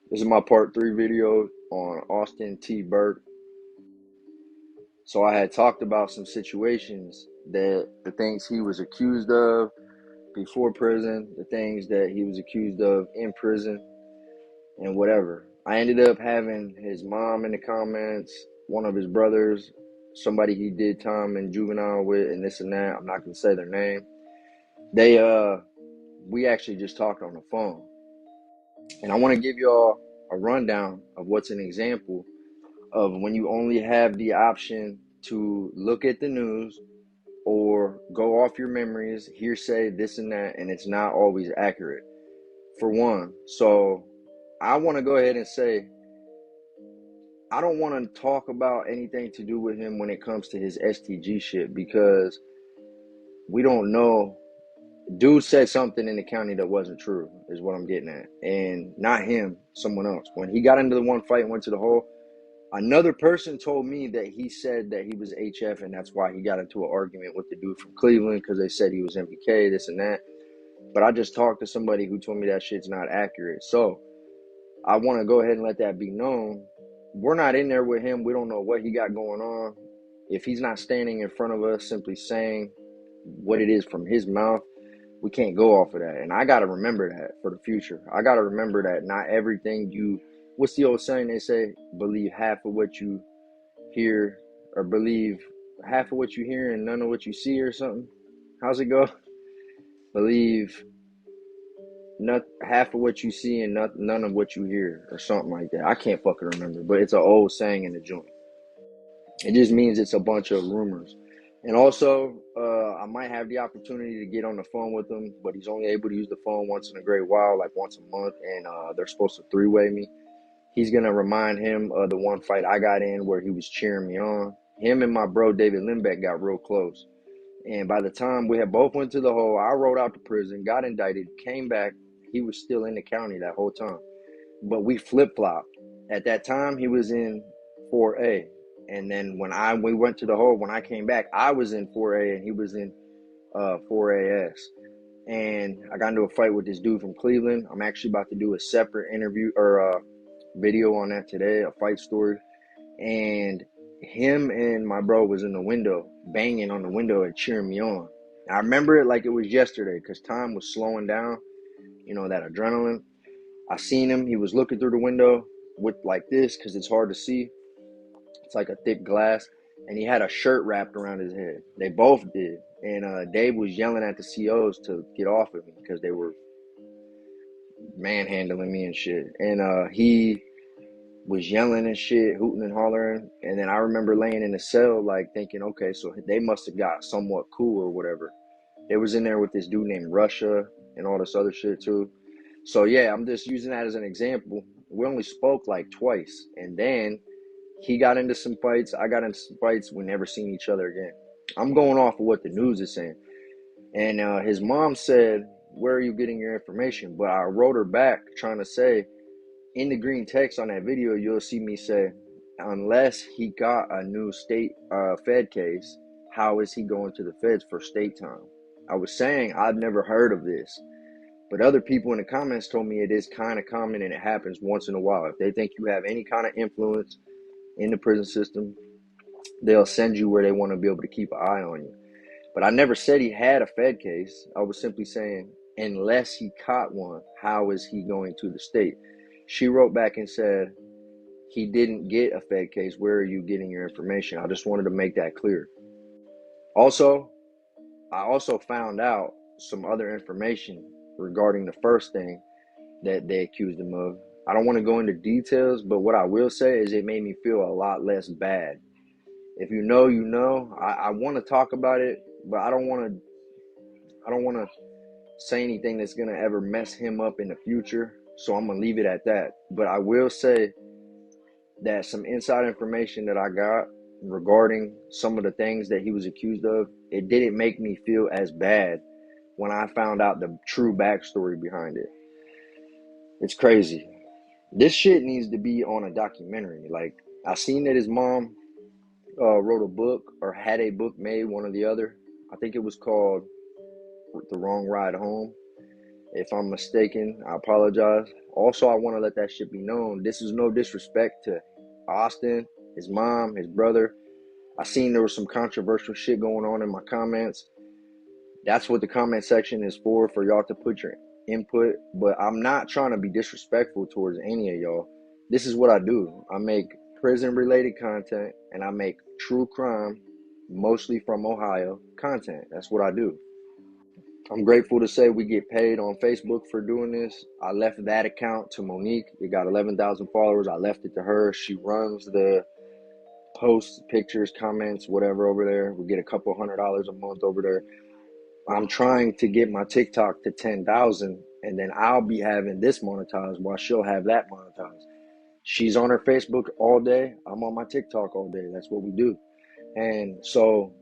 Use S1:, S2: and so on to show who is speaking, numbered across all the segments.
S1: This is my part 3 video on Austin Burke. So I had talked about some situations that the things he was accused of before prison, the things that he was accused of in prison, and whatever. I ended up having his mom in the comments, one of his brothers, somebody he did time in juvenile with, and this and that. I'm not gonna say their name. They we actually just talked on the phone. And I want to give y'all a rundown of what's an example of when you only have the option to look at the news or go off your memories, hearsay, this and that, and it's not always accurate. For one, so I want to go ahead and say I don't want to talk about anything to do with him when it comes to his STG shit because we don't know. Dude said something in the county that wasn't true, is what I'm getting at. And not him, someone else. When he got into the one fight and went to the hole, another person told me that he said that he was HF and that's why he got into an argument with the dude from Cleveland because they said he was MPK, this and that. But I just talked to somebody who told me that shit's not accurate. So I want to go ahead and let that be known. We're not in there with him. We don't know what he got going on. If he's not standing in front of us simply saying what it is from his mouth, we can't go off of that. And I got to remember that for the future. I got to remember that not everything what's the old saying they say? Believe half of what you hear, or believe half of what you hear and none of what you see, or something. How's it go? Believe not half of what you see and none of what you hear, or something like that. I can't fucking remember, but it's an old saying in the joint. It just means it's a bunch of rumors. And also, I might have the opportunity to get on the phone with him, but he's only able to use the phone once in a great while, like once a month, and they're supposed to three-way me. He's going to remind him of the one fight I got in where he was cheering me on. Him and my bro David Limbeck got real close. And by the time we had both went to the hole, I rode out to prison, got indicted, came back. He was still in the county that whole time. But we flip-flopped. At that time, he was in 4A. And then we went to the hole, when I came back, I was in 4A and he was in 4AS. And I got into a fight with this dude from Cleveland. I'm actually about to do a separate interview or video on that today, a fight story. And him and my bro was in the window, banging on the window and cheering me on. I remember it like it was yesterday because time was slowing down, that adrenaline. I seen him. He was looking through the window with like this because it's hard to see. It's like a thick glass. And he had a shirt wrapped around his head. They both did. And Dave was yelling at the COs to get off of me because they were manhandling me and shit. And he was yelling and shit, hooting and hollering. And then I remember laying in the cell, like thinking, okay, so they must have got somewhat cool or whatever. They was in there with this dude named Russia and all this other shit too. So yeah, I'm just using that as an example. We only spoke like twice. And then he got into some fights. I got into some fights. We never seen each other again. I'm going off of what the news is saying. And his mom said, where are you getting your information? But I wrote her back trying to say, in the green text on that video, you'll see me say, unless he got a new state Fed case, how is he going to the feds for state time? I was saying I've never heard of this, but other people in the comments told me it is kind of common and it happens once in a while. If they think you have any kind of influence in the prison system, they'll send you where they want to be able to keep an eye on you. But I never said he had a Fed case. I was simply saying, unless he caught one, how is he going to the state? She wrote back and said, he didn't get a Fed case. Where are you getting your information? I just wanted to make that clear. Also, I also found out some other information regarding the first thing that they accused him of. I don't want to go into details, but what I will say is it made me feel a lot less bad. If you know, you know. I want to talk about it, but I don't want to say anything that's going to ever mess him up in the future. So I'm going to leave it at that. But I will say that some inside information that I got regarding some of the things that he was accused of, it didn't make me feel as bad when I found out the true backstory behind it. It's crazy. This shit needs to be on a documentary. Like, I seen that his mom wrote a book or had a book made, one or the other. I think it was called The Wrong Ride Home. If I'm mistaken, I apologize Also, I want to let that shit be known. This is no disrespect to Austin, his mom, his brother. I seen there was some controversial shit going on in my comments. That's what the comment section is for y'all to put your input. But I'm not trying to be disrespectful towards any of y'all. This is what I do. I make prison-related content, and I make true crime, mostly from Ohio, content. That's what I do. I'm grateful to say we get paid on Facebook for doing this. I left that account to Monique. It got 11,000 followers. I left it to her. She runs the posts, pictures, comments, whatever over there. We get a couple $100 a month over there. I'm trying to get my TikTok to 10,000, and then I'll be having this monetized while she'll have that monetized. She's on her Facebook all day. I'm on my TikTok all day. That's what we do. And so,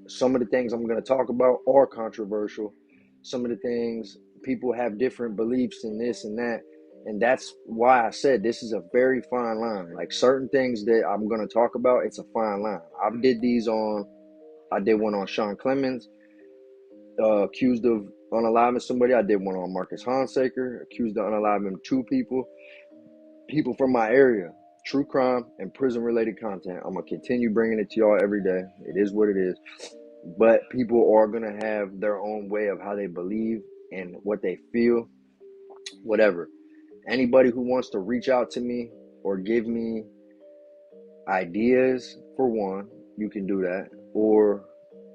S1: some of the things I'm going to talk about are controversial. Some of the things, people have different beliefs in this and that. And that's why I said this is a very fine line. Like certain things that I'm going to talk about, it's a fine line. I did one on Sean Clemens, accused of unaliving somebody. I did one on Marcus Honsaker, accused of unaliving two people from my area. True crime and prison related content. I'm going to continue bringing it to y'all every day. It is what it is. But people are going to have their own way of how they believe and what they feel, whatever. Anybody who wants to reach out to me or give me ideas, for one, you can do that. Or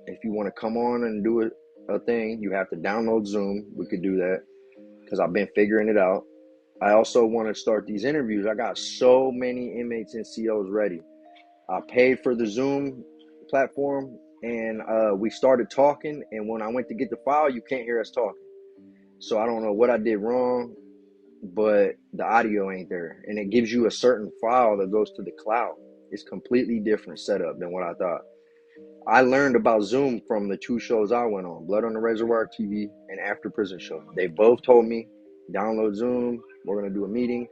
S1: if you want to come on and do a thing, you have to download Zoom. We could do that because I've been figuring it out. I also want to start these interviews. I got so many inmates and COs ready. I paid for the Zoom platform, and we started talking, and when I went to get the file, you can't hear us talking. So I don't know what I did wrong, but the audio ain't there. And it gives you a certain file that goes to the cloud. It's completely different setup than what I thought. I learned about Zoom from the two shows I went on, Blood on the Reservoir TV and After Prison Show. They both told me, download Zoom, we're going to do a meeting.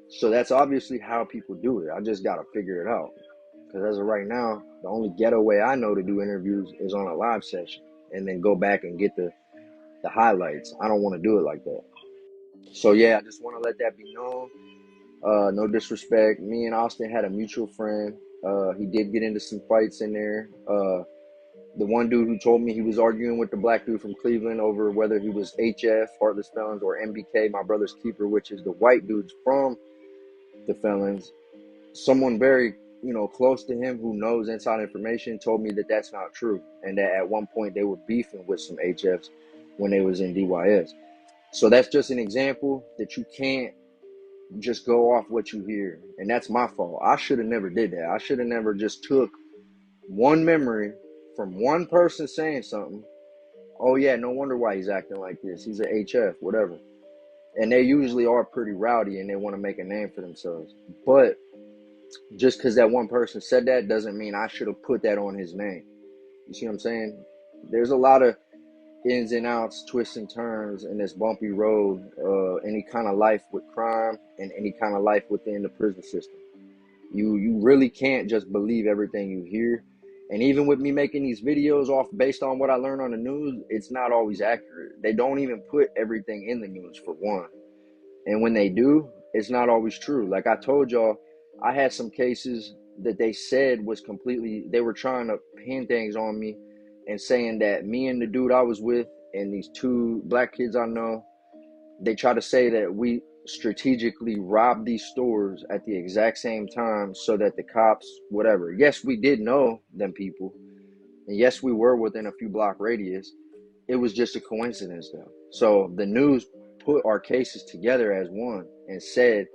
S1: So that's obviously how people do it. I just got to figure it out. Because as of right now, the only ghetto way I know to do interviews is on a live session and then go back and get the highlights. I don't want to do it like that. So yeah, I just want to let that be known. No disrespect. Me and Austin had a mutual friend. He did get into some fights in there. The one dude who told me he was arguing with the black dude from Cleveland over whether he was HF, Heartless Felons, or MBK, my brother's keeper, which is the white dudes from the Felons. Someone very, close to him who knows inside information told me that that's not true. And that at one point they were beefing with some HFs when they was in DYS. So that's just an example that you can't just go off what you hear. And that's my fault. I should have never did that. I should have never just took one memory from one person saying something. Oh yeah, no wonder why he's acting like this. He's a HF, whatever. And they usually are pretty rowdy and they want to make a name for themselves. But just because that one person said that doesn't mean I should have put that on his name. You see what I'm saying? There's a lot of ins and outs, twists and turns in this bumpy road, any kind of life with crime and any kind of life within the prison system. You really can't just believe everything you hear. And even with me making these videos off based on what I learned on the news, it's not always accurate. They don't even put everything in the news, for one. And when they do, it's not always true. Like I told y'all, I had some cases that they said was completely, they were trying to pin things on me and saying that me and the dude I was with and these two black kids I know, they try to say that we strategically robbed these stores at the exact same time so that the cops, whatever. Yes, we did know them people. And yes, we were within a few block radius. It was just a coincidence though. So the news put our cases together as one and said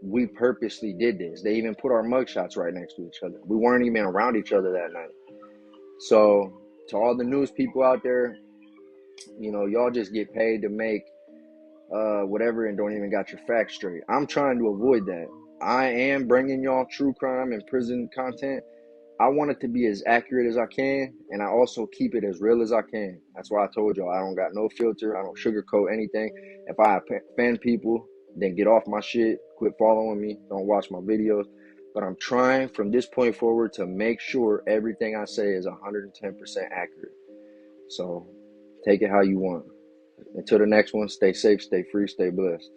S1: we purposely did this. They even put our mugshots right next to each other. We weren't even around each other that night. So to all the news people out there, y'all just get paid to make whatever and don't even got your facts straight. I'm trying to avoid that. I am bringing y'all true crime and prison content. I want it to be as accurate as I can, and I also keep it as real as I can. That's why I told y'all I don't got no filter. I don't sugarcoat anything. If I offend people, then get off my shit. Quit following me. Don't watch my videos. But I'm trying from this point forward to make sure everything I say is 110% accurate. So take it how you want. Until the next one, stay safe, stay free, stay blessed.